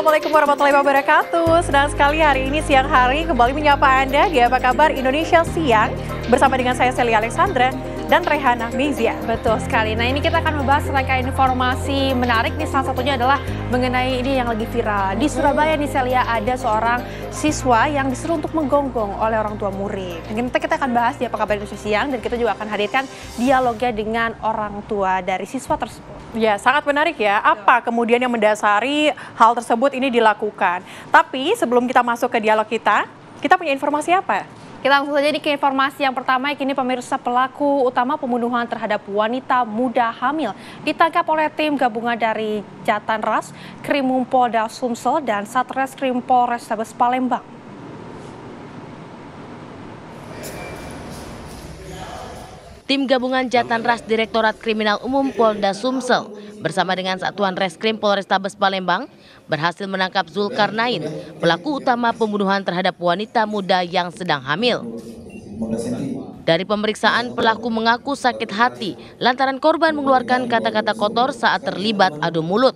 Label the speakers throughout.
Speaker 1: Assalamualaikum warahmatullahi wabarakatuh. Senang sekali hari ini siang hari kembali menyapa Anda di Apa Kabar Indonesia Siang bersama dengan saya Celia Alexandra dan Rehana Mezia.
Speaker 2: Betul sekali. Nah, ini kita akan membahas rangkaian informasi menarik nih, salah satunya adalah mengenai ini yang lagi viral. Di Surabaya nih Celia, ada seorang siswa yang disuruh untuk menggonggong oleh orang tua murid. Dan kita akan bahas di Apa Kabar Indonesia Siang dan kita juga akan hadirkan dialognya dengan orang tua dari siswa tersebut.
Speaker 1: Ya, sangat menarik ya. Apa kemudian yang mendasari hal tersebut ini dilakukan? Tapi sebelum kita masuk ke dialog kita punya informasi apa?
Speaker 2: Kita langsung saja ke informasi yang pertama. Kini pemirsa, pelaku utama pembunuhan terhadap wanita muda hamil ditangkap oleh tim gabungan dari Jatanras, Krimum Polda Sumsel dan Satreskrim Polrestabes Palembang.
Speaker 3: Tim gabungan Jatanras Direktorat Kriminal Umum Polda Sumsel bersama dengan Satuan Reskrim Polrestabes Palembang berhasil menangkap Zulkarnain, pelaku utama pembunuhan terhadap wanita muda yang sedang hamil. Dari pemeriksaan, pelaku mengaku sakit hati lantaran korban mengeluarkan kata-kata kotor saat terlibat adu mulut.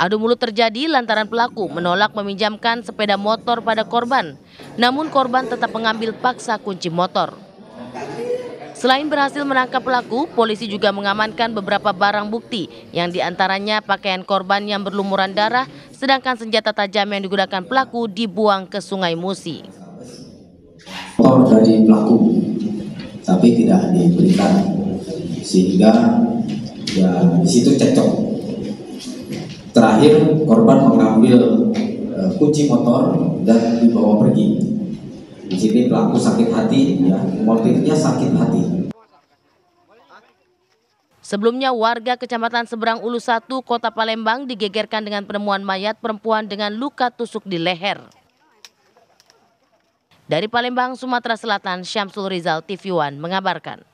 Speaker 3: Adu mulut terjadi lantaran pelaku menolak meminjamkan sepeda motor pada korban, namun korban tetap mengambil paksa kunci motor. Selain berhasil menangkap pelaku, polisi juga mengamankan beberapa barang bukti yang diantaranya pakaian korban yang berlumuran darah, sedangkan senjata tajam yang digunakan pelaku dibuang ke Sungai Musi.
Speaker 4: Motor dari pelaku, tapi tidak diberikan, sehingga ya di situ cekcok. Terakhir korban mengambil kunci motor dan dibawa pergi. Di sini pelaku sakit hati, ya, motifnya sakit hati.
Speaker 3: Sebelumnya warga Kecamatan Seberang Ulu 1, Kota Palembang digegerkan dengan penemuan mayat perempuan dengan luka tusuk di leher. Dari Palembang, Sumatera Selatan, Syamsul Rizal, TV One mengabarkan.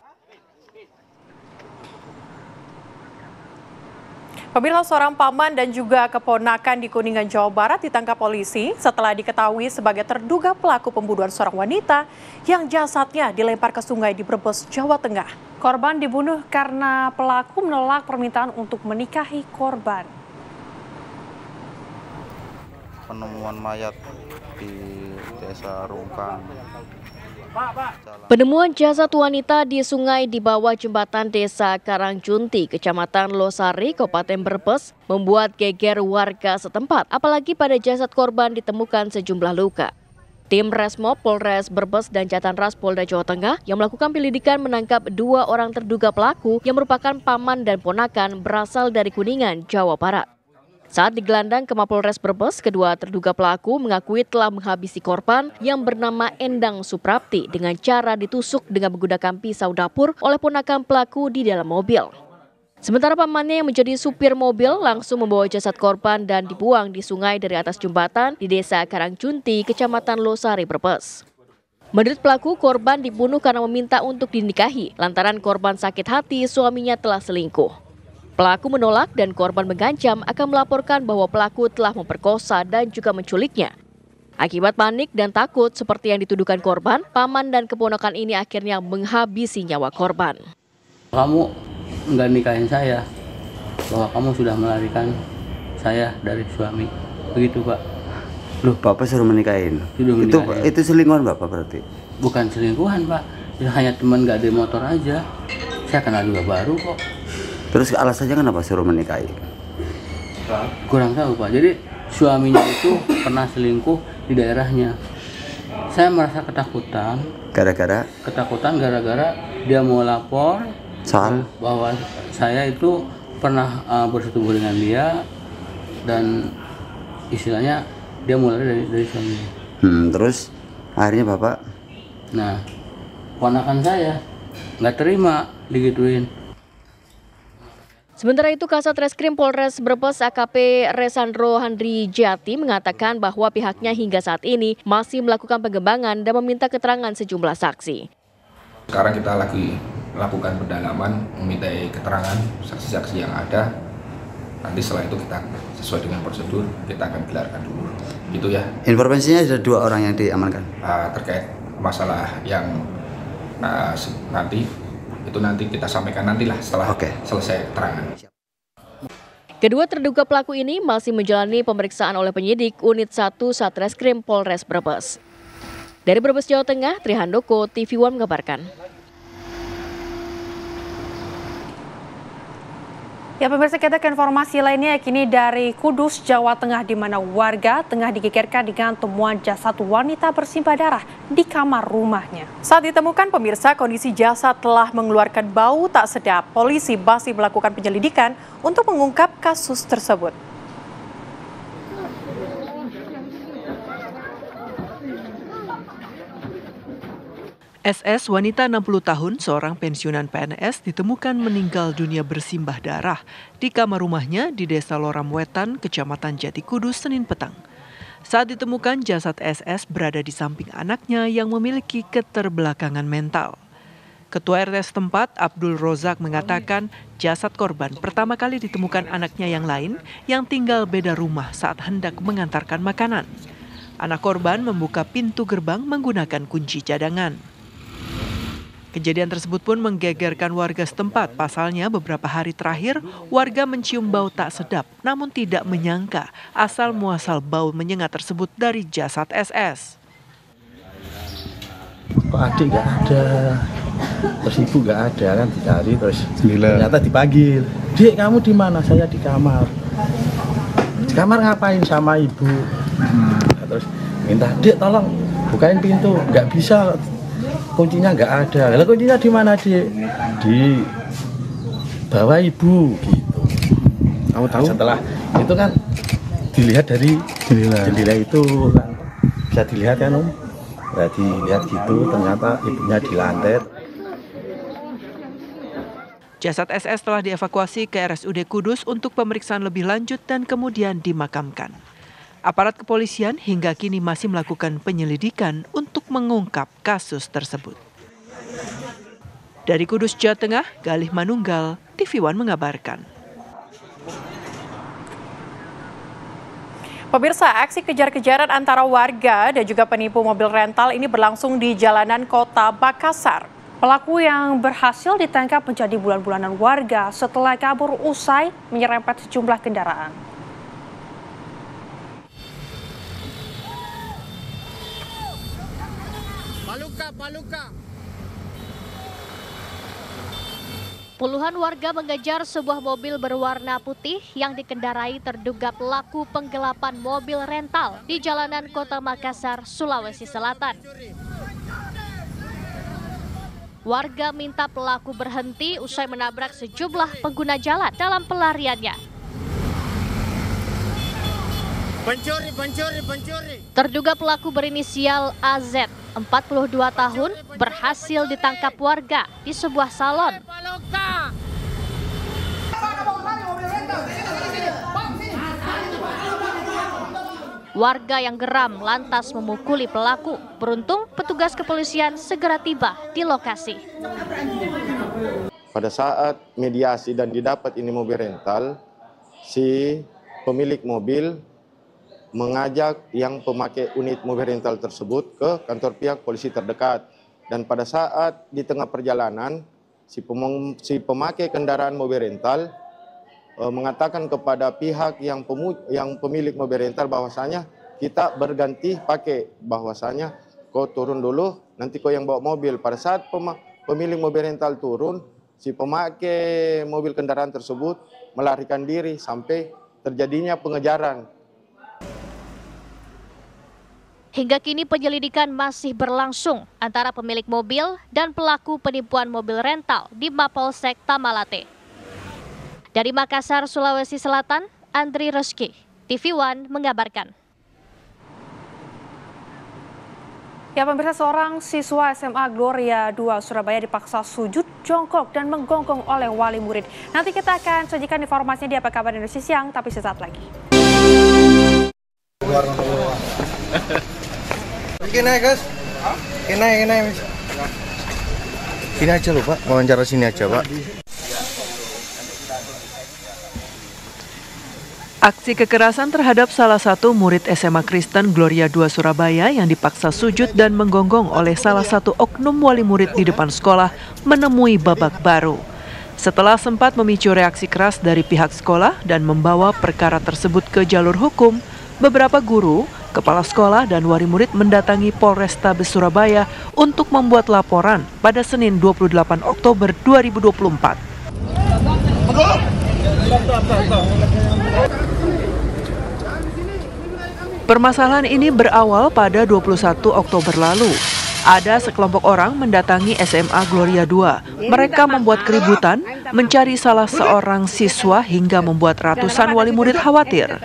Speaker 1: Pemirsa, seorang paman dan juga keponakan di Kuningan, Jawa Barat ditangkap polisi setelah diketahui sebagai terduga pelaku pembunuhan seorang wanita yang jasadnya dilempar ke sungai di Brebes, Jawa Tengah.
Speaker 2: Korban dibunuh karena pelaku menolak permintaan untuk menikahi korban.
Speaker 5: Penemuan mayat di Desa Rungkang.
Speaker 3: Penemuan jasad wanita di sungai di bawah jembatan Desa Karangjunti, Kecamatan Losari, Kabupaten Brebes, membuat geger warga setempat, apalagi pada jasad korban ditemukan sejumlah luka. Tim Resmob Polres Brebes dan Jatanras Polda Jawa Tengah yang melakukan penyelidikan menangkap 2 orang terduga pelaku yang merupakan paman dan ponakan berasal dari Kuningan, Jawa Barat. Saat digelandang ke Mapolres Brebes, kedua terduga pelaku mengakui telah menghabisi korban yang bernama Endang Suprapti dengan cara ditusuk dengan menggunakan pisau dapur oleh ponakan pelaku di dalam mobil. Sementara pamannya yang menjadi supir mobil langsung membawa jasad korban dan dibuang di sungai dari atas jembatan di Desa Karangjunti, Kecamatan Losari, Brebes. Menurut pelaku, korban dibunuh karena meminta untuk dinikahi lantaran korban sakit hati suaminya telah selingkuh. Pelaku menolak dan korban mengancam akan melaporkan bahwa pelaku telah memperkosa dan juga menculiknya. Akibat panik dan takut seperti yang dituduhkan korban, paman dan keponakan ini akhirnya menghabisi nyawa korban.
Speaker 6: Kamu nggak nikahin saya, bahwa kamu sudah melarikan saya dari suami. Begitu, Pak.
Speaker 7: Loh, Bapak suruh menikahin? Itu selingkuhan Bapak berarti?
Speaker 6: Bukan selingkuhan, Pak. Hanya teman nggak ada motor aja. Saya kenal juga baru kok.
Speaker 7: Terus alasannya kenapa suruh menikahi?
Speaker 6: Kurang tahu, Pak. Jadi suaminya itu pernah selingkuh di daerahnya. Saya merasa ketakutan. Gara-gara dia mau lapor
Speaker 7: soal
Speaker 6: bahwa saya itu pernah bersetubuh dengan dia dan istilahnya dia mulai dari suaminya.
Speaker 7: Terus akhirnya Bapak?
Speaker 6: Nah, ponakan saya nggak terima digituin.
Speaker 3: Sementara itu, Kasat Reskrim Polres Brebes AKP Resandro Handri Jati mengatakan bahwa pihaknya hingga saat ini masih melakukan pengembangan dan meminta keterangan sejumlah saksi.
Speaker 8: Sekarang kita lagi melakukan pendalaman, meminta keterangan saksi-saksi yang ada. Nanti setelah itu kita sesuai dengan prosedur, kita akan gelarkan dulu. Gitu ya.
Speaker 7: Informasinya ada 2 orang yang diamankan.
Speaker 8: Terkait masalah yang nanti kita sampaikan nantilah setelah selesai keterangan.
Speaker 3: Kedua terduga pelaku ini masih menjalani pemeriksaan oleh penyidik Unit 1 Satreskrim Polres Brebes. Dari Brebes, Jawa Tengah, Trihandoko, TV One mengabarkan.
Speaker 2: Ya pemirsa, kita ke informasi lainnya kini dari Kudus, Jawa Tengah, di mana warga tengah digegerkan dengan temuan jasad wanita bersimbah darah di kamar rumahnya.
Speaker 1: Saat ditemukan pemirsa, kondisi jasad telah mengeluarkan bau tak sedap. Polisi masih melakukan penyelidikan untuk mengungkap kasus tersebut.
Speaker 9: SS, wanita 60 tahun, seorang pensiunan PNS, ditemukan meninggal dunia bersimbah darah di kamar rumahnya di Desa Loram Wetan, Kecamatan Jati Kudus, Senin petang. Saat ditemukan, jasad SS berada di samping anaknya yang memiliki keterbelakangan mental. Ketua RT setempat, Abdul Rozak, mengatakan jasad korban pertama kali ditemukan anaknya yang lain yang tinggal beda rumah saat hendak mengantarkan makanan. Anak korban membuka pintu gerbang menggunakan kunci cadangan. Kejadian tersebut pun menggegerkan warga setempat. Pasalnya beberapa hari terakhir warga mencium bau tak sedap namun tidak menyangka asal muasal bau menyengat tersebut dari jasad SS.
Speaker 10: Kok adik nggak ada, terus ibu nggak ada, kan dicari, terus ternyata dipanggil. Dek, kamu di mana? Saya di kamar. Di kamar ngapain sama ibu? Terus minta, Dek tolong bukain pintu. Nggak bisa, kuncinya nggak ada. Lalu kuncinya di mana, Dek? Di bawah ibu, gitu. Kamu tahu? Setelah itu kan dilihat dari jendela itu kan bisa dilihat kan, Om. Ya, dilihat gitu, ternyata ibunya dilantet.
Speaker 9: Jasad SS telah dievakuasi ke RSUD Kudus untuk pemeriksaan lebih lanjut dan kemudian dimakamkan. Aparat kepolisian hingga kini masih melakukan penyelidikan untuk mengungkap kasus tersebut. Dari Kudus, Jawa Tengah, Galih Manunggal, TV One mengabarkan.
Speaker 1: Pemirsa, aksi kejar-kejaran antara warga dan juga penipu mobil rental ini berlangsung di jalanan Kota Makassar.
Speaker 2: Pelaku yang berhasil ditangkap menjadi bulan-bulanan warga setelah kabur usai menyerempet sejumlah kendaraan.
Speaker 3: Paluka. Puluhan warga mengejar sebuah mobil berwarna putih yang dikendarai terduga pelaku penggelapan mobil rental di jalanan Kota Makassar, Sulawesi Selatan. Warga minta pelaku berhenti usai menabrak sejumlah pengguna jalan dalam pelariannya. Pencuri. Terduga pelaku berinisial AZ, 42 tahun, berhasil ditangkap warga di sebuah salon. Warga yang geram lantas memukuli pelaku. Beruntung petugas kepolisian segera tiba di lokasi.
Speaker 11: Pada saat mediasi dan didapat ini mobil rental, si pemilik mobil mengajak yang pemakai unit mobil rental tersebut ke kantor pihak polisi terdekat. Dan pada saat di tengah perjalanan, si pemakai kendaraan mobil rental mengatakan kepada pihak yang pemilik mobil rental bahwasanya kita berganti pakai, bahwasanya kau turun dulu, nanti kau yang bawa mobil. Pada saat pemilik mobil rental turun, si pemakai mobil kendaraan tersebut melarikan diri sampai terjadinya pengejaran.
Speaker 3: Hingga kini penyelidikan masih berlangsung antara pemilik mobil dan pelaku penipuan mobil rental di Mapolsek Tamalate. Dari Makassar, Sulawesi Selatan, Andri Reski, TV One mengabarkan.
Speaker 2: Ya pemirsa, seorang siswa SMA Gloria 2 Surabaya dipaksa sujud, jongkok, dan menggonggong oleh wali murid. Nanti kita akan sajikan informasinya di Apa Kabar Indonesia Siang, tapi sesaat lagi.
Speaker 10: Kena guys, kena. Sini aja loh Pak, wawancara sini aja Pak.
Speaker 9: Aksi kekerasan terhadap salah satu murid SMA Kristen Gloria 2 Surabaya yang dipaksa sujud dan menggonggong oleh salah satu oknum wali murid di depan sekolah menemui babak baru. Setelah sempat memicu reaksi keras dari pihak sekolah dan membawa perkara tersebut ke jalur hukum, beberapa guru, kepala sekolah, dan wali murid mendatangi Polrestabes Surabaya untuk membuat laporan pada Senin 28 Oktober 2024. Permasalahan ini berawal pada 21 Oktober lalu. Ada sekelompok orang mendatangi SMA Gloria 2. Mereka membuat keributan, mencari salah seorang siswa hingga membuat ratusan wali murid khawatir.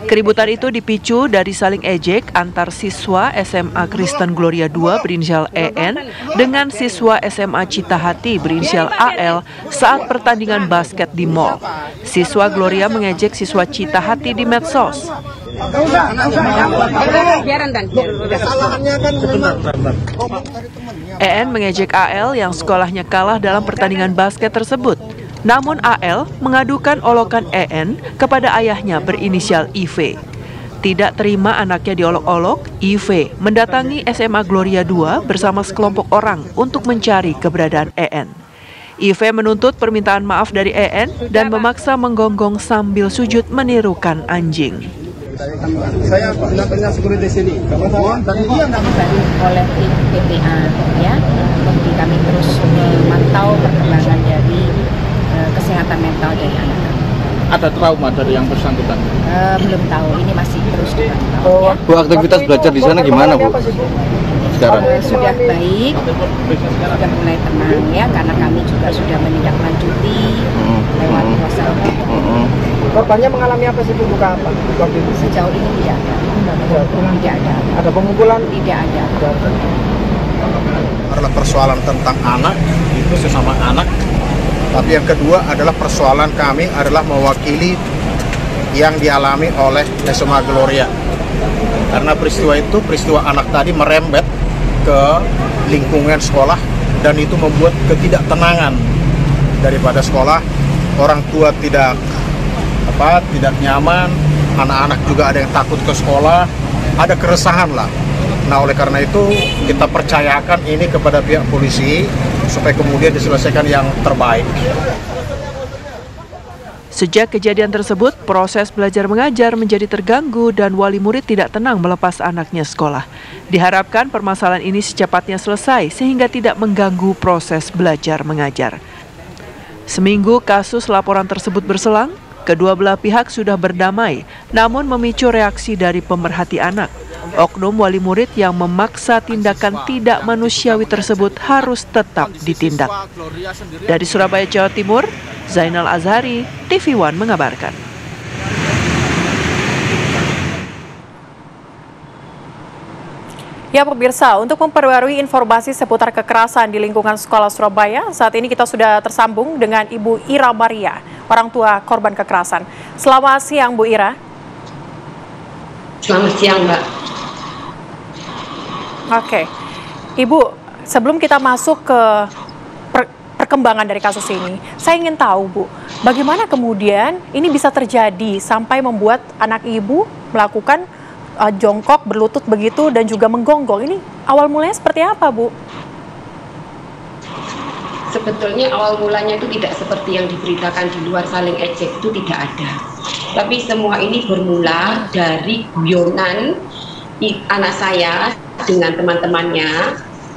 Speaker 9: Keributan itu dipicu dari saling ejek antar siswa SMA Kristen Gloria 2 berinisial EN dengan siswa SMA Citahati berinisial AL saat pertandingan basket di mall. Siswa Gloria mengejek siswa Citahati di medsos. EN mengejek AL yang sekolahnya kalah dalam pertandingan basket tersebut. Namun AL mengadukan olokan EN kepada ayahnya berinisial IV. Tidak terima anaknya diolok-olok, IV mendatangi SMA Gloria 2 bersama sekelompok orang untuk mencari keberadaan EN. IV menuntut permintaan maaf dari EN dan memaksa menggonggong sambil sujud menirukan anjing.
Speaker 12: Saya pendampingnya security di sini. Tadi dia oleh tim PPA ya. Jadi kami terus memantau perkembangan dari kesehatan mental dari anak.
Speaker 10: Ada trauma dari yang bersangkutan?
Speaker 12: Belum tahu, ini masih terus dipantau.
Speaker 10: Bu, aktivitas belajar di sana gimana, Bu? Sekarang
Speaker 12: sudah baik, sudah mulai tenang ya, karena kami juga sudah menindaklanjuti lewat kuasa hukum.
Speaker 13: Korbannya mengalami apa sih, Bu? Luka apa?
Speaker 12: Sejauh ini tidak ada. Tidak ada.
Speaker 13: Ada pemukulan?
Speaker 12: Tidak ada.
Speaker 14: Adalah persoalan tentang anak, itu sesama anak. Tapi yang kedua adalah persoalan kami adalah mewakili yang dialami oleh SMA Gloria. Karena peristiwa itu, peristiwa anak tadi merembet ke lingkungan sekolah dan itu membuat ketidaktenangan daripada sekolah. Orang tua tidak nyaman, anak-anak juga ada yang takut ke sekolah, ada keresahan lah. Nah, oleh karena itu kita percayakan ini kepada pihak polisi supaya kemudian diselesaikan yang terbaik.
Speaker 9: Sejak kejadian tersebut, proses belajar mengajar menjadi terganggu dan wali murid tidak tenang melepas anaknya sekolah. Diharapkan permasalahan ini secepatnya selesai sehingga tidak mengganggu proses belajar mengajar. Seminggu kasus laporan tersebut berselang, kedua belah pihak sudah berdamai, namun memicu reaksi dari pemerhati anak. Oknum wali murid yang memaksa tindakan tidak manusiawi tersebut harus tetap ditindak. Dari Surabaya, Jawa Timur, Zainal Azhari, TV One mengabarkan.
Speaker 1: Ya pemirsa, untuk memperbarui informasi seputar kekerasan di lingkungan sekolah Surabaya, saat ini kita sudah tersambung dengan Ibu Ira Maria, orang tua korban kekerasan. Selamat siang, Bu Ira.
Speaker 15: Selamat siang, Mbak.
Speaker 1: Oke, Ibu, sebelum kita masuk ke perkembangan dari kasus ini, saya ingin tahu, Bu, bagaimana kemudian ini bisa terjadi sampai membuat anak Ibu melakukan jongkok, berlutut begitu, dan juga menggonggong. Ini awal mulanya seperti apa, Bu?
Speaker 15: Sebetulnya awal mulanya itu tidak seperti yang diberitakan di luar, saling ejek itu tidak ada. Tapi semua ini bermula dari guyonan anak saya dengan teman-temannya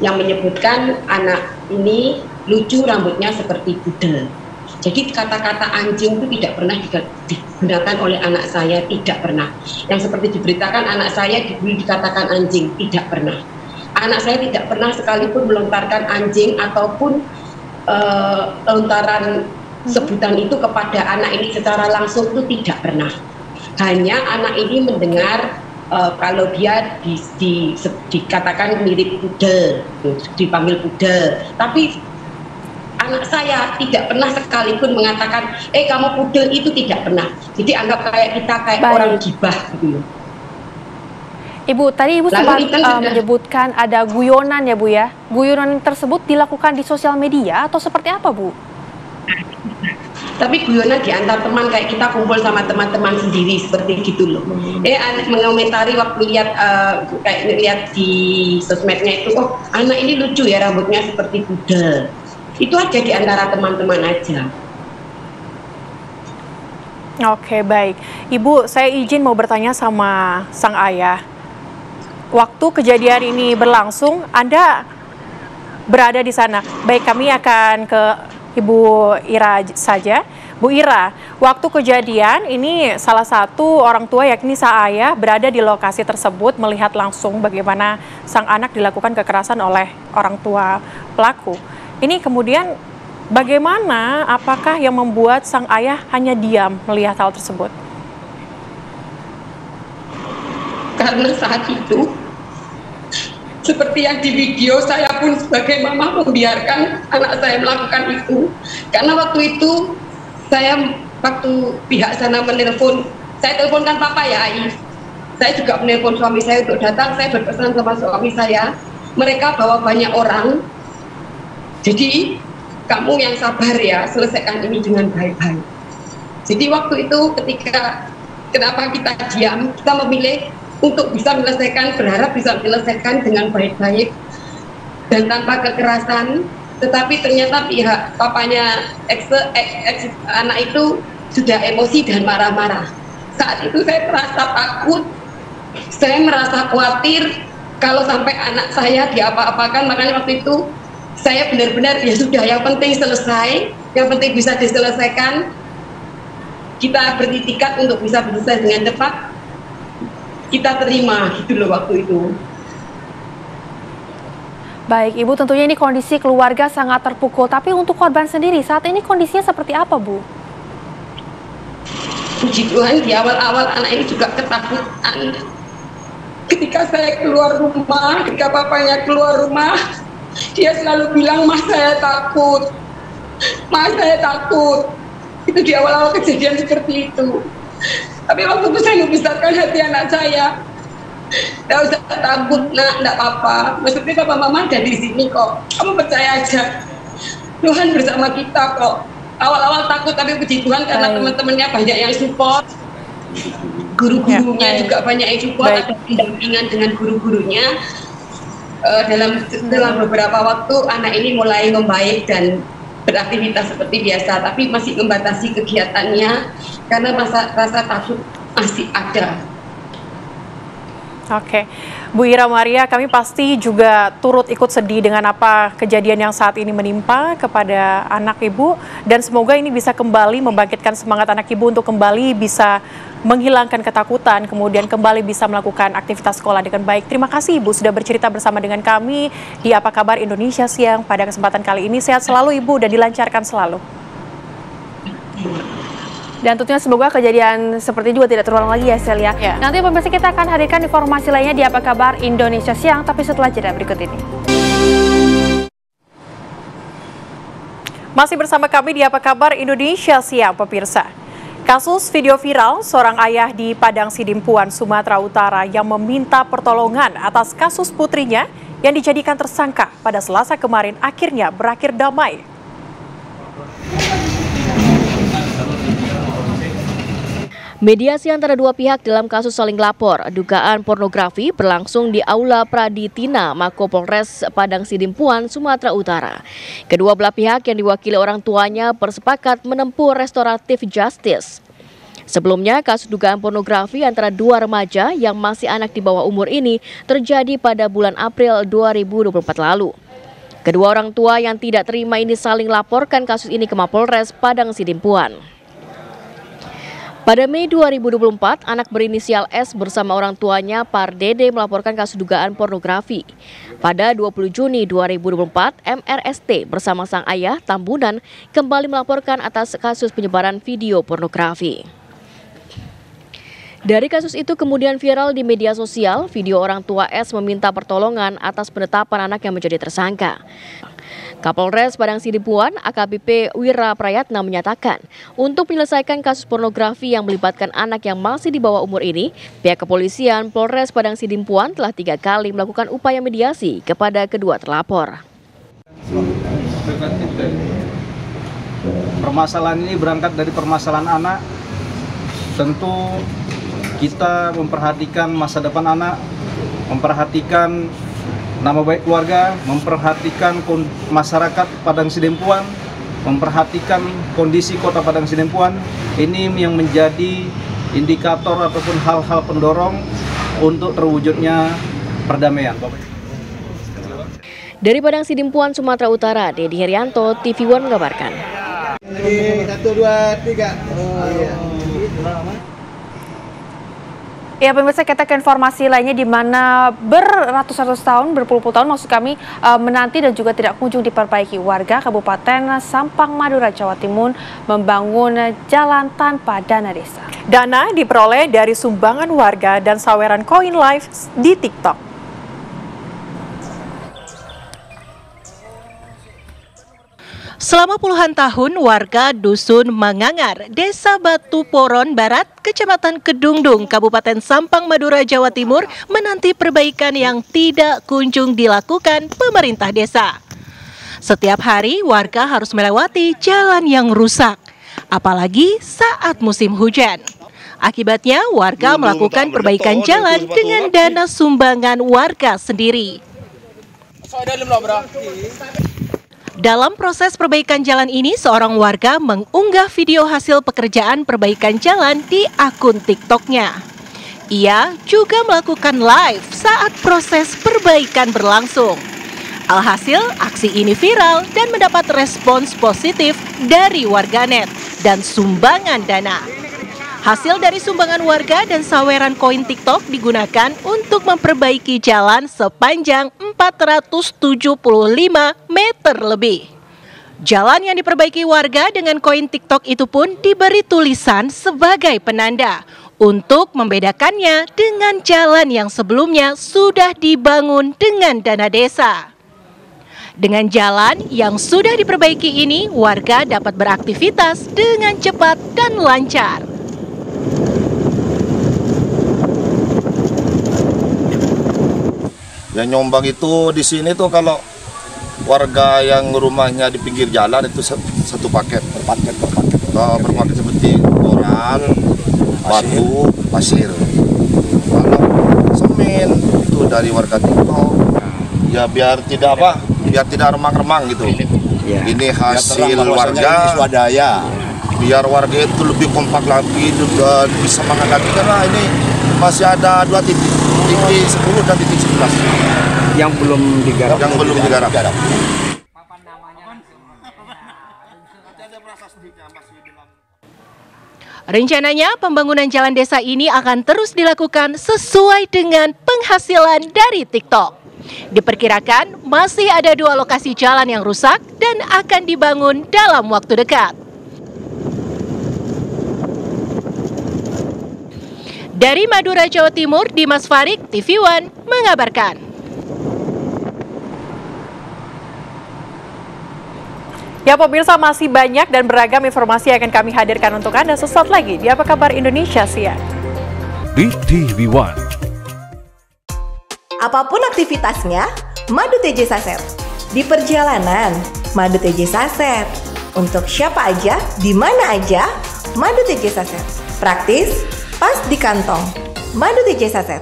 Speaker 15: yang menyebutkan anak ini lucu, rambutnya seperti pudel. Jadi kata-kata anjing itu tidak pernah digunakan oleh anak saya, tidak pernah. Yang seperti diberitakan anak saya dikatakan anjing, tidak pernah. Anak saya tidak pernah sekalipun melontarkan anjing ataupun lontaran sebutan itu kepada anak ini secara langsung, itu tidak pernah. Hanya anak ini mendengar kalau dia dikatakan mirip pudel, dipanggil pudel. Tapi anak saya tidak pernah sekalipun mengatakan, kamu pudel, itu tidak pernah. Jadi anggap kita orang gibah gitu.
Speaker 2: Ibu, tadi Ibu sempat menyebutkan ada guyonan ya, Bu ya. Guyonan tersebut dilakukan di sosial media atau seperti apa, Bu?
Speaker 15: Tapi guyonan di antar teman, kayak kita kumpul sama teman-teman sendiri seperti gitu loh. Mengomentari waktu lihat di sosmednya itu, oh anak ini lucu ya, rambutnya seperti pudel. Itu aja di antara teman-teman aja.
Speaker 1: Oke, baik. Ibu, saya izin mau bertanya sama sang ayah. Waktu kejadian ini berlangsung, Anda berada di sana. Baik, kami akan ke Ibu Ira saja. Bu Ira, waktu kejadian ini salah satu orang tua yakni sang ayah berada di lokasi tersebut melihat langsung bagaimana sang anak dilakukan kekerasan oleh orang tua pelaku. Ini kemudian bagaimana, apakah yang membuat sang ayah hanya diam melihat hal tersebut?
Speaker 15: Karena saat itu, seperti yang di video, saya pun sebagai mama membiarkan anak saya melakukan itu. Karena waktu itu, waktu pihak sana menelpon, saya teleponkan papa ya, Ai. Saya juga menelpon suami saya untuk datang, saya berpesan sama suami saya, mereka bawa banyak orang, jadi kamu yang sabar ya, selesaikan ini dengan baik-baik. Jadi waktu itu kenapa kita diam, kita memilih untuk bisa menyelesaikan, berharap bisa menyelesaikan dengan baik-baik dan tanpa kekerasan. Tetapi ternyata pihak papanya anak itu sudah emosi dan marah-marah. Saat itu saya merasa takut, saya merasa khawatir kalau sampai anak saya diapa-apakan. Makanya waktu itu saya benar-benar ya sudah, yang penting selesai, yang penting bisa diselesaikan. Kita beritikat untuk bisa selesai dengan cepat. Kita terima gitu loh waktu itu.
Speaker 2: Baik, Ibu, tentunya ini kondisi keluarga sangat terpukul. Tapi untuk korban sendiri, saat ini kondisinya seperti apa, Bu?
Speaker 15: Puji Tuhan, di awal-awal anak ini juga ketakutan. Ketika saya keluar rumah, ketika papanya keluar rumah, dia selalu bilang, "Mas, saya takut. Mas, saya takut." Itu di awal-awal kejadian seperti itu. Tapi waktu itu saya membesarkan hati anak saya. Tidak usah takut, nak, tidak apa-apa. Maksudnya papa mama ada di sini kok. Kamu percaya aja. Tuhan bersama kita kok. Awal-awal takut, tapi puji Tuhan karena teman-temannya banyak yang support. Guru-gurunya juga banyak yang support, ada pendampingan dengan guru-gurunya. Dalam beberapa waktu anak ini mulai membaik dan beraktivitas seperti biasa, tapi masih membatasi kegiatannya karena rasa takut masih ada.
Speaker 1: Oke, Bu Ira Maria, kami pasti juga turut ikut sedih dengan apa kejadian yang saat ini menimpa kepada anak Ibu, dan semoga ini bisa kembali membangkitkan semangat anak Ibu untuk kembali bisa menghilangkan ketakutan, kemudian kembali bisa melakukan aktivitas sekolah dengan baik. Terima kasih Ibu sudah bercerita bersama dengan kami di Apa Kabar Indonesia Siang pada kesempatan kali ini. Sehat selalu Ibu dan dilancarkan selalu.
Speaker 2: Dan tentunya semoga kejadian seperti juga tidak terulang lagi ya, Celia. Nanti pemirsa kita akan hadirkan informasi lainnya di Apa Kabar Indonesia Siang, tapi setelah jeda berikut ini.
Speaker 1: Masih bersama kami di Apa Kabar Indonesia Siang, pemirsa. Kasus video viral seorang ayah di Padang Sidimpuan, Sumatera Utara yang meminta pertolongan atas kasus putrinya yang dijadikan tersangka pada Selasa kemarin akhirnya berakhir damai.
Speaker 3: Mediasi antara dua pihak dalam kasus saling lapor dugaan pornografi berlangsung di Aula Praditina, Mako Polres Padang Sidimpuan, Sumatera Utara. Kedua belah pihak yang diwakili orang tuanya bersepakat menempuh restoratif justice. Sebelumnya, kasus dugaan pornografi antara dua remaja yang masih anak di bawah umur ini terjadi pada bulan April 2024 lalu. Kedua orang tua yang tidak terima ini saling laporkan kasus ini ke Mapolres Padang Sidimpuan. Pada Mei 2024, anak berinisial S bersama orang tuanya Pardede melaporkan kasus dugaan pornografi. Pada 20 Juni 2024, MRST bersama sang ayah Tambunan kembali melaporkan atas kasus penyebaran video pornografi. Dari kasus itu kemudian viral di media sosial, video orang tua S meminta pertolongan atas penetapan anak yang menjadi tersangka. Kapolres Padang Sidimpuan, AKBP Wira Prayatna menyatakan, untuk menyelesaikan kasus pornografi yang melibatkan anak yang masih di bawah umur ini, pihak kepolisian Polres Padang Sidimpuan telah 3 kali melakukan upaya mediasi kepada kedua terlapor.
Speaker 10: Permasalahan ini berangkat dari permasalahan anak. Tentu kita memperhatikan masa depan anak, memperhatikan nama baik keluarga, memperhatikan masyarakat Padang Sidempuan, memperhatikan kondisi kota Padang Sidempuan. Ini yang menjadi indikator ataupun hal-hal pendorong untuk terwujudnya perdamaian.
Speaker 3: Dari Padang Sidempuan, Sumatera Utara, Dedi Herianto, TV One mengabarkan.
Speaker 13: 1, 2, 3.
Speaker 2: Ya pemirsa, kita ke informasi lainnya di mana beratus-ratus tahun, berpuluh-puluh tahun maksud kami menanti dan juga tidak kunjung diperbaiki, warga Kabupaten Sampang Madura, Jawa Timur membangun jalan tanpa dana desa.
Speaker 1: Dana diperoleh dari sumbangan warga dan saweran koin live di TikTok.
Speaker 16: Selama puluhan tahun, warga Dusun Mangangar, Desa Batu Poron Barat, Kecamatan Kedungdung, Kabupaten Sampang Madura, Jawa Timur, menanti perbaikan yang tidak kunjung dilakukan pemerintah desa. Setiap hari, warga harus melewati jalan yang rusak, apalagi saat musim hujan. Akibatnya, warga melakukan perbaikan jalan dengan dana sumbangan warga sendiri. Dalam proses perbaikan jalan ini, seorang warga mengunggah video hasil pekerjaan perbaikan jalan di akun TikTok-nya. Ia juga melakukan live saat proses perbaikan berlangsung. Alhasil, aksi ini viral dan mendapat respons positif dari warganet dan sumbangan dana. Hasil dari sumbangan warga dan saweran koin TikTok digunakan untuk memperbaiki jalan sepanjang 475 meter lebih. Jalan yang diperbaiki warga dengan koin TikTok itu pun diberi tulisan sebagai penanda untuk membedakannya dengan jalan yang sebelumnya sudah dibangun dengan dana desa. Dengan jalan yang sudah diperbaiki ini, warga dapat beraktivitas dengan cepat dan lancar.
Speaker 17: Yang nyumbang itu di sini tuh kalau warga yang rumahnya di pinggir jalan itu satu paket, per paket seperti koran, batu, pasir. Kalau semen itu dari warga TikTok, ya biar tidak remang-remang gitu. Ya. Ini hasil warga, ini swadaya. Biar warga itu lebih kompak lagi, juga bisa semangat lagi karena ini masih ada 2 titik. Titik 10 dan titik 11
Speaker 13: yang belum digarap.
Speaker 16: Rencananya pembangunan jalan desa ini akan terus dilakukan sesuai dengan penghasilan dari TikTok. Diperkirakan masih ada 2 lokasi jalan yang rusak dan akan dibangun dalam waktu dekat. Dari Madura, Jawa Timur, Dimas Farik, TV One mengabarkan.
Speaker 1: Ya pemirsa, masih banyak dan beragam informasi yang akan kami hadirkan untuk Anda sesaat lagi di Apa Kabar Indonesia Siang.
Speaker 18: Di TV One.
Speaker 19: Apapun aktivitasnya, Madu TJ Saset. Di perjalanan, Madu TJ Saset. Untuk siapa aja, di mana aja, Madu TJ Saset. Praktis, pas di kantong. Madu TJ Saset.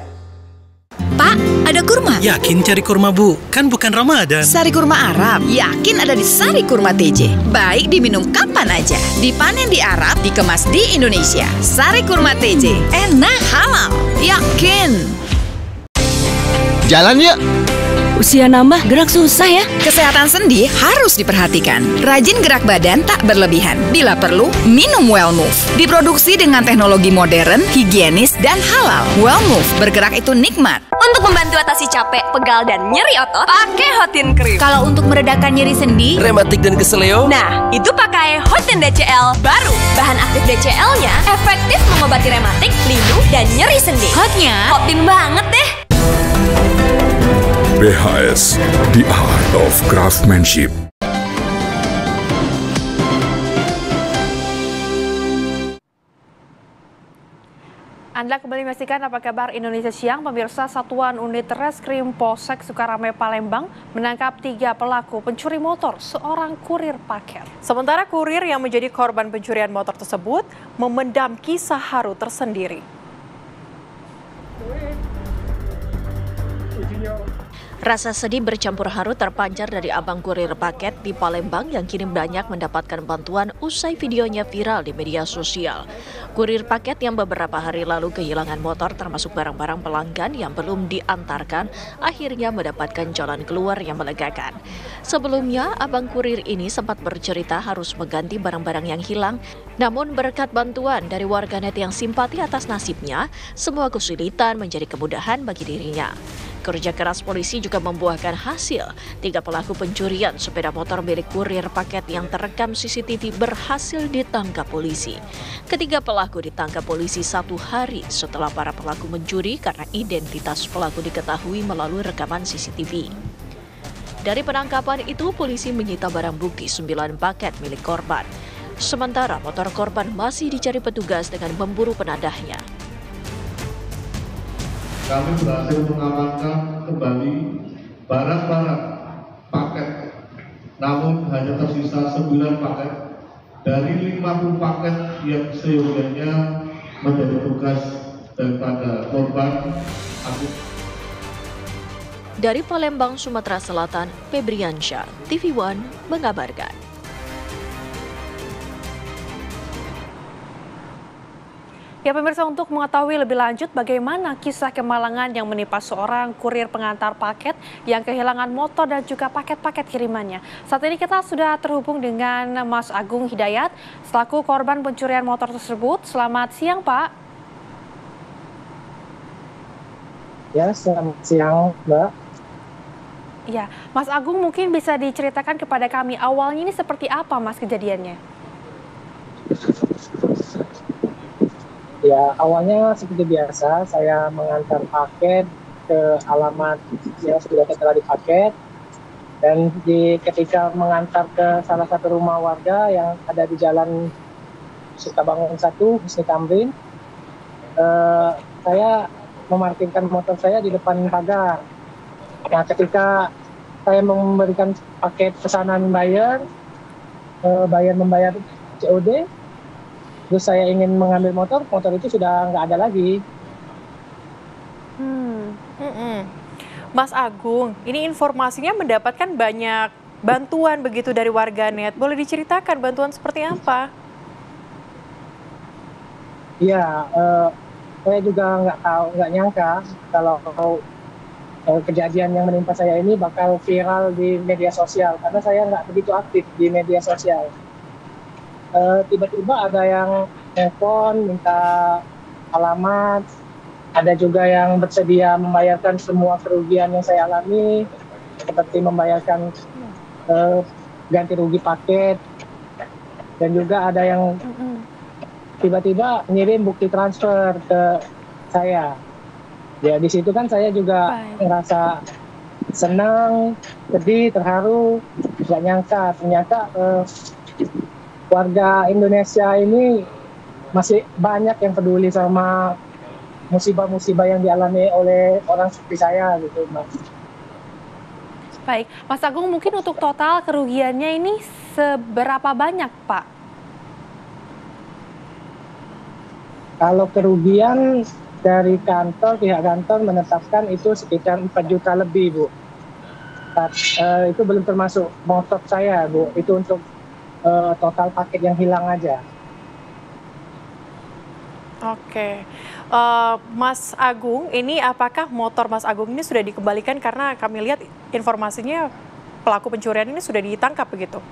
Speaker 20: Pak, ada kurma?
Speaker 21: Yakin cari kurma, Bu? Kan bukan Ramadan.
Speaker 20: Sari kurma Arab? Yakin ada di Sari Kurma TJ. Baik diminum kapan aja. Dipanen di Arab, dikemas di Indonesia. Sari Kurma TJ. Enak, halal. Yakin.
Speaker 21: Jalan yuk.
Speaker 20: Usia nambah, gerak susah ya. Kesehatan sendi harus diperhatikan. Rajin gerak badan tak berlebihan. Bila perlu, minum Wellmove. Diproduksi dengan teknologi modern, higienis, dan halal. Wellmove, bergerak itu nikmat.
Speaker 22: Untuk membantu atasi capek, pegal, dan nyeri otot, pakai Hotin Cream.
Speaker 20: Kalau untuk meredakan nyeri sendi,
Speaker 21: rematik dan keseleo,
Speaker 22: nah, itu pakai Hotin DCL baru. Bahan aktif DCL-nya efektif mengobati rematik, linu, dan nyeri sendi.
Speaker 20: Hotnya
Speaker 22: Hotin banget deh.
Speaker 18: BHS, The Art of Craftsmanship.
Speaker 2: Anda kembali menyaksikan Apa Kabar Indonesia Siang. Pemirsa, Satuan Unit Reskrim Polsek Sukarame Palembang menangkap 3 pelaku pencuri motor seorang kurir paket.
Speaker 1: Sementara kurir yang menjadi korban pencurian motor tersebut memendam kisah haru tersendiri.
Speaker 3: Rasa sedih bercampur haru terpancar dari abang kurir paket di Palembang yang kini banyak mendapatkan bantuan usai videonya viral di media sosial. Kurir paket yang beberapa hari lalu kehilangan motor termasuk barang-barang pelanggan yang belum diantarkan akhirnya mendapatkan jalan keluar yang melegakan. Sebelumnya, abang kurir ini sempat bercerita harus mengganti barang-barang yang hilang, namun berkat bantuan dari warganet yang simpati atas nasibnya, semua kesulitan menjadi kemudahan bagi dirinya. Kerja keras polisi juga membuahkan hasil. 3 pelaku pencurian sepeda motor milik kurir paket yang terekam CCTV berhasil ditangkap polisi. Ketiga pelaku ditangkap polisi 1 hari setelah para pelaku mencuri karena identitas pelaku diketahui melalui rekaman CCTV. Dari penangkapan itu, polisi menyita barang bukti 9 paket milik korban. Sementara motor korban masih dicari petugas dengan memburu penadahnya.
Speaker 4: Kami berhasil mengamankan kembali barang-barang paket, namun hanya tersisa 9 paket dari 50 paket yang seyogianya menjadi tugas daripada korban.
Speaker 3: Dari Palembang, Sumatera Selatan, Febriansyah, TV One mengabarkan.
Speaker 2: Ya pemirsa, untuk mengetahui lebih lanjut bagaimana kisah kemalangan yang menimpa seorang kurir pengantar paket yang kehilangan motor dan juga paket-paket kirimannya. Saat ini kita sudah terhubung dengan Mas Agung Hidayat selaku korban pencurian motor tersebut. Selamat siang, Pak.
Speaker 5: Ya, selamat siang, Mbak.
Speaker 2: Ya, Mas Agung mungkin bisa diceritakan kepada kami awalnya ini seperti apa, Mas, kejadiannya?
Speaker 5: Ya, awalnya seperti biasa, saya mengantar paket ke alamat yang sudah tertera di paket. Dan ketika mengantar ke salah satu rumah warga yang ada di Jalan Sukabangun 1, Husni Tamrin, saya memarkirkan motor saya di depan pagar. Nah, ketika saya memberikan paket pesanan buyer membayar COD, terus saya ingin mengambil motor itu sudah nggak ada lagi.
Speaker 1: Mas Agung, ini informasinya mendapatkan banyak bantuan begitu dari warganet. Boleh diceritakan bantuan seperti apa?
Speaker 5: Iya, saya juga nggak nyangka kalau kejadian yang menimpa saya ini bakal viral di media sosial, karena saya nggak begitu aktif di media sosial. Tiba-tiba ada yang telepon minta alamat, ada juga yang bersedia membayarkan semua kerugian yang saya alami, seperti membayarkan ganti rugi paket, dan juga ada yang tiba-tiba ngirim bukti transfer ke saya. Ya, di situ kan saya juga ngerasa senang, sedih, terharu, nggak nyangka ternyata warga Indonesia ini masih banyak yang peduli sama musibah-musibah yang dialami oleh orang seperti saya gitu, Mas.
Speaker 2: Baik, Mas Agung, mungkin untuk total kerugiannya ini seberapa banyak, Pak?
Speaker 5: Kalau kerugian dari pihak kantor menetapkan itu sekitar 4 juta lebih, Bu. Itu belum termasuk motor saya, Bu. Itu untuk total paket yang hilang aja.
Speaker 1: Oke, Mas Agung, ini apakah motor Mas Agung ini sudah dikembalikan, karena kami lihat informasinya pelaku pencurian ini sudah ditangkap begitu?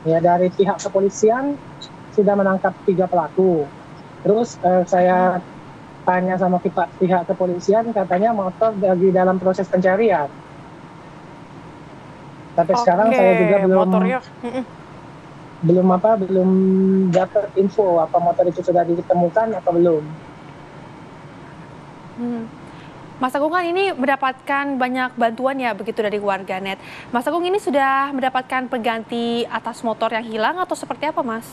Speaker 5: Ya, dari pihak kepolisian sudah menangkap 3 pelaku. Terus saya tanya sama pihak kepolisian, katanya motor lagi dalam proses pencarian. Tapi sekarang saya juga belum dapat info apa motor itu sudah ditemukan atau belum.
Speaker 2: Mas Agung kan ini mendapatkan banyak bantuan ya begitu dari warganet. Mas Agung ini sudah mendapatkan pengganti atas motor yang hilang atau seperti apa, Mas?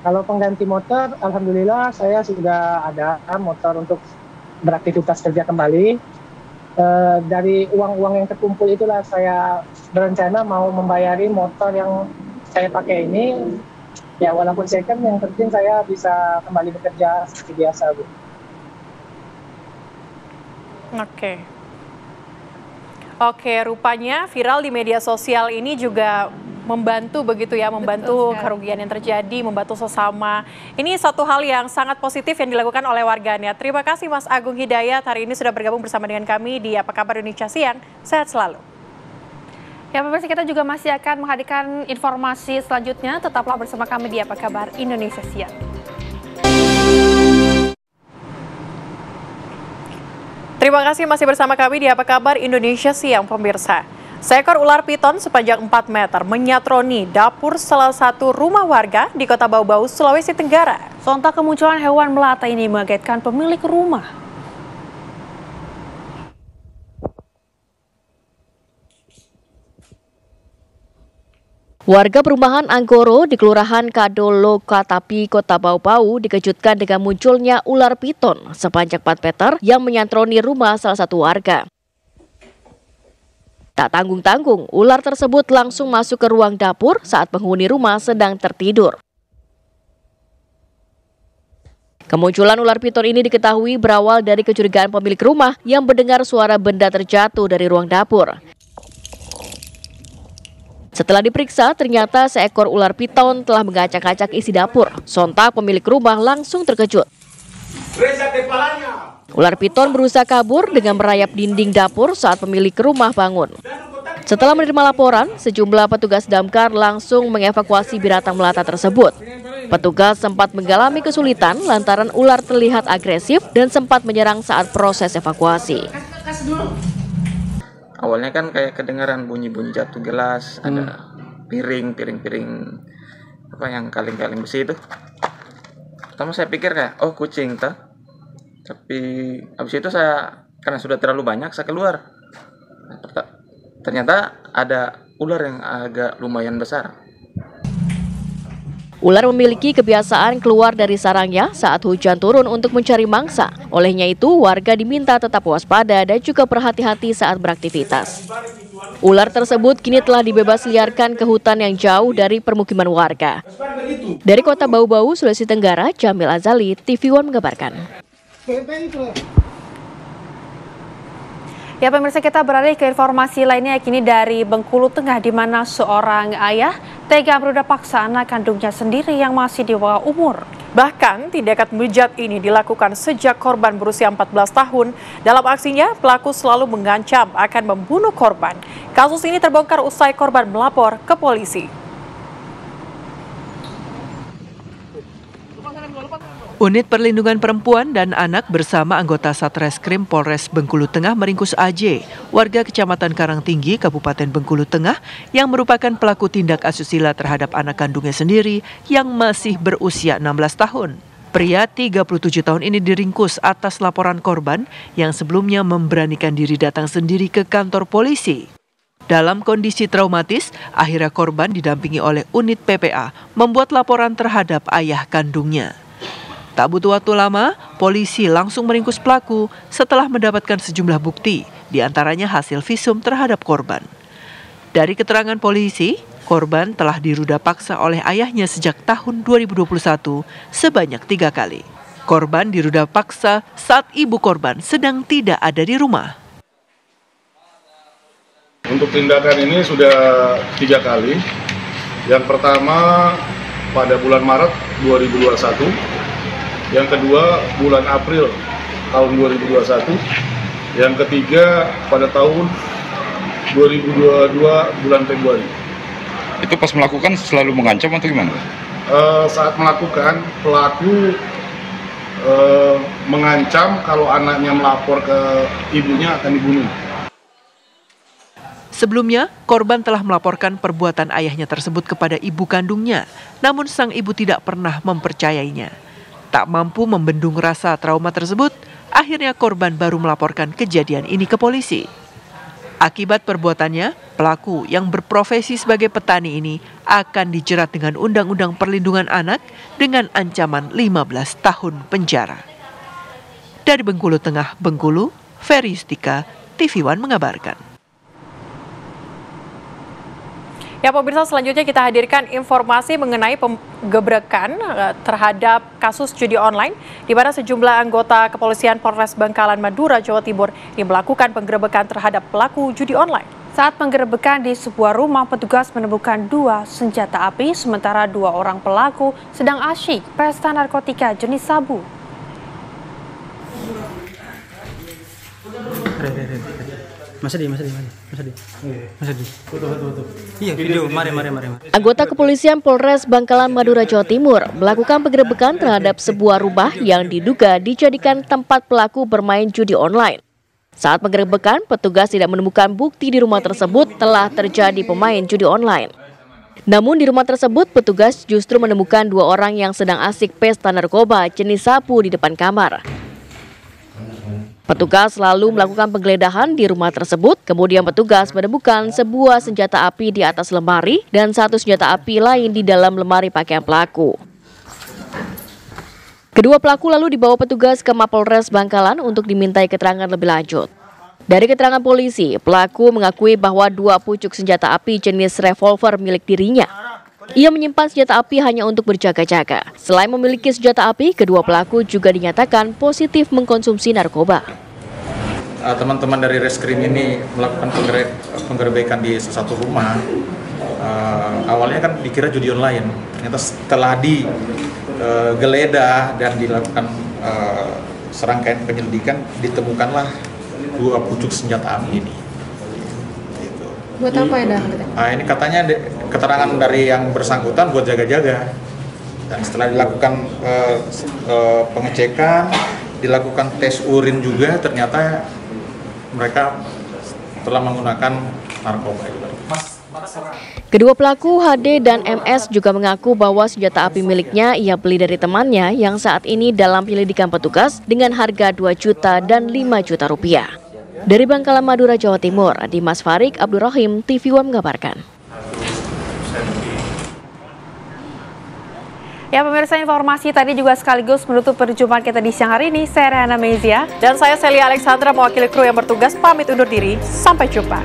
Speaker 5: Kalau pengganti motor, alhamdulillah saya sudah ada motor untuk beraktivitas kerja kembali. Dari uang-uang yang terkumpul itulah saya berencana mau membayari motor yang saya pakai ini Ya walaupun second, yang penting saya bisa kembali bekerja seperti biasa, Bu.
Speaker 1: Oke, rupanya viral di media sosial ini juga membantu begitu ya, membantu kerugian yang terjadi, membantu sesama. Ini satu hal yang sangat positif yang dilakukan oleh warganet. Terima kasih Mas Agung Hidayat hari ini sudah bergabung bersama dengan kami di Apa Kabar Indonesia Siang. Sehat selalu.
Speaker 2: Ya pemirsa, kita juga masih akan menghadirkan informasi selanjutnya. Tetaplah bersama kami di Apa Kabar Indonesia Siang.
Speaker 1: Terima kasih masih bersama kami di Apa Kabar Indonesia Siang, pemirsa. Seekor ular piton sepanjang 4 meter menyatroni dapur salah satu rumah warga di Kota Bau-Bau, Sulawesi Tenggara.
Speaker 2: Sontak kemunculan hewan melata ini mengagetkan pemilik rumah.
Speaker 3: Warga perumahan Anggoro di Kelurahan Kadolo Katapi, Kota Bau-Bau dikejutkan dengan munculnya ular piton sepanjang 4 meter yang menyantroni rumah salah satu warga. Tak tanggung-tanggung, ular tersebut langsung masuk ke ruang dapur saat penghuni rumah sedang tertidur. Kemunculan ular piton ini diketahui berawal dari kecurigaan pemilik rumah yang mendengar suara benda terjatuh dari ruang dapur. Setelah diperiksa, ternyata seekor ular piton telah mengacak-acak isi dapur. Sontak pemilik rumah langsung terkejut. Ular piton berusaha kabur dengan merayap dinding dapur saat pemilik rumah bangun. Setelah menerima laporan, sejumlah petugas damkar langsung mengevakuasi binatang melata tersebut. Petugas sempat mengalami kesulitan lantaran ular terlihat agresif dan sempat menyerang saat proses evakuasi.
Speaker 6: Awalnya kan kayak kedengaran bunyi-bunyi jatuh gelas, ada piring apa yang kaleng-kaleng besi itu. Pertama saya pikir kayak kucing tuh. Tapi habis itu saya karena sudah terlalu banyak saya keluar. Ternyata ada ular yang agak lumayan besar.
Speaker 3: Ular memiliki kebiasaan keluar dari sarangnya saat hujan turun untuk mencari mangsa. Olehnya itu, warga diminta tetap waspada dan juga berhati-hati saat beraktivitas. Ular tersebut kini telah dibebas liarkan ke hutan yang jauh dari permukiman warga. Dari Kota Bau-Bau, Sulawesi Tenggara, Jamil Azali, TV One mengabarkan.
Speaker 2: Ya pemirsa, kita beralih ke informasi lainnya kini dari Bengkulu Tengah, di mana seorang ayah tega berudah paksa anak kandungnya sendiri yang masih di bawah umur.
Speaker 1: Bahkan tindakan bejat ini dilakukan sejak korban berusia 14 tahun. Dalam aksinya, pelaku selalu mengancam akan membunuh korban. Kasus ini terbongkar usai korban melapor ke polisi.
Speaker 9: Unit Perlindungan Perempuan dan Anak bersama anggota Satreskrim Polres Bengkulu Tengah meringkus AJ, warga Kecamatan Karangtinggi, Kabupaten Bengkulu Tengah, yang merupakan pelaku tindak asusila terhadap anak kandungnya sendiri yang masih berusia 16 tahun. Pria 37 tahun ini diringkus atas laporan korban yang sebelumnya memberanikan diri datang sendiri ke kantor polisi. Dalam kondisi traumatis, akhirnya korban didampingi oleh unit PPA membuat laporan terhadap ayah kandungnya. Tak butuh waktu lama, polisi langsung meringkus pelaku setelah mendapatkan sejumlah bukti, diantaranya hasil visum terhadap korban. Dari keterangan polisi, korban telah diruda paksa oleh ayahnya sejak tahun 2021 sebanyak 3 kali. Korban diruda paksa saat ibu korban sedang tidak ada di rumah.
Speaker 7: Untuk tindakan ini sudah 3 kali. Yang pertama pada bulan Maret 2021. Yang kedua bulan April tahun 2021, yang ketiga pada tahun 2022 bulan Februari.
Speaker 23: Itu pas melakukan selalu mengancam atau gimana?
Speaker 7: Saat melakukan, pelaku mengancam kalau anaknya melapor ke ibunya akan dibunuh.
Speaker 9: Sebelumnya, korban telah melaporkan perbuatan ayahnya tersebut kepada ibu kandungnya, namun sang ibu tidak pernah mempercayainya. Tak mampu membendung rasa trauma tersebut, akhirnya korban baru melaporkan kejadian ini ke polisi. Akibat perbuatannya, pelaku yang berprofesi sebagai petani ini akan dijerat dengan Undang-Undang Perlindungan Anak dengan ancaman 15 tahun penjara. Dari Bengkulu Tengah, Bengkulu, Ferry Yustika, TV One mengabarkan.
Speaker 1: Ya pemirsa, selanjutnya kita hadirkan informasi mengenai penggebrekan terhadap kasus judi online di mana sejumlah anggota kepolisian Polres Bangkalan Madura, Jawa Timur yang melakukan penggerebekan terhadap pelaku judi online.
Speaker 2: Saat penggerebekan di sebuah rumah, petugas menemukan 2 senjata api, sementara 2 orang pelaku sedang asyik pesta narkotika jenis sabu.
Speaker 8: Masa di. Iya, video. Mari.
Speaker 3: Anggota kepolisian Polres Bangkalan Madura, Jawa Timur melakukan penggerebekan terhadap sebuah rumah yang diduga dijadikan tempat pelaku bermain judi online. Saat penggerebekan, petugas tidak menemukan bukti di rumah tersebut telah terjadi pemain judi online. Namun di rumah tersebut, petugas justru menemukan 2 orang yang sedang asik pesta narkoba jenis sabu di depan kamar. Petugas lalu melakukan penggeledahan di rumah tersebut, kemudian petugas menemukan sebuah senjata api di atas lemari dan 1 senjata api lain di dalam lemari pakaian pelaku. Kedua pelaku lalu dibawa petugas ke Mapolres Bangkalan untuk dimintai keterangan lebih lanjut. Dari keterangan polisi, pelaku mengakui bahwa 2 pucuk senjata api jenis revolver milik dirinya. Ia menyimpan senjata api hanya untuk berjaga-jaga. Selain memiliki senjata api, kedua pelaku juga dinyatakan positif mengkonsumsi narkoba.
Speaker 6: Teman-teman dari Reskrim ini melakukan penggerebekan di satu rumah. Awalnya kan dikira judi online. Ternyata setelah digeledah dan dilakukan serangkaian penyelidikan, ditemukanlah 2 pucuk senjata api ini.
Speaker 2: Buat apa ya,
Speaker 6: Ini katanya keterangan dari yang bersangkutan buat jaga-jaga. Dan setelah dilakukan pengecekan, dilakukan tes urin juga, ternyata mereka telah menggunakan narkoba.
Speaker 3: Kedua pelaku HD dan MS juga mengaku bahwa senjata api miliknya ia beli dari temannya yang saat ini dalam penyelidikan petugas dengan harga 2 juta dan 5 juta rupiah. Dari Bangkalan Madura, Jawa Timur, Dimas Farik Abdurrahim, TV One mengabarkan.
Speaker 2: Ya pemirsa, informasi tadi juga sekaligus menutup perjumpaan kita di siang hari ini. Saya Rehana Mezia.
Speaker 1: Dan saya Celia Alexandra mewakili kru yang bertugas pamit undur diri. Sampai jumpa.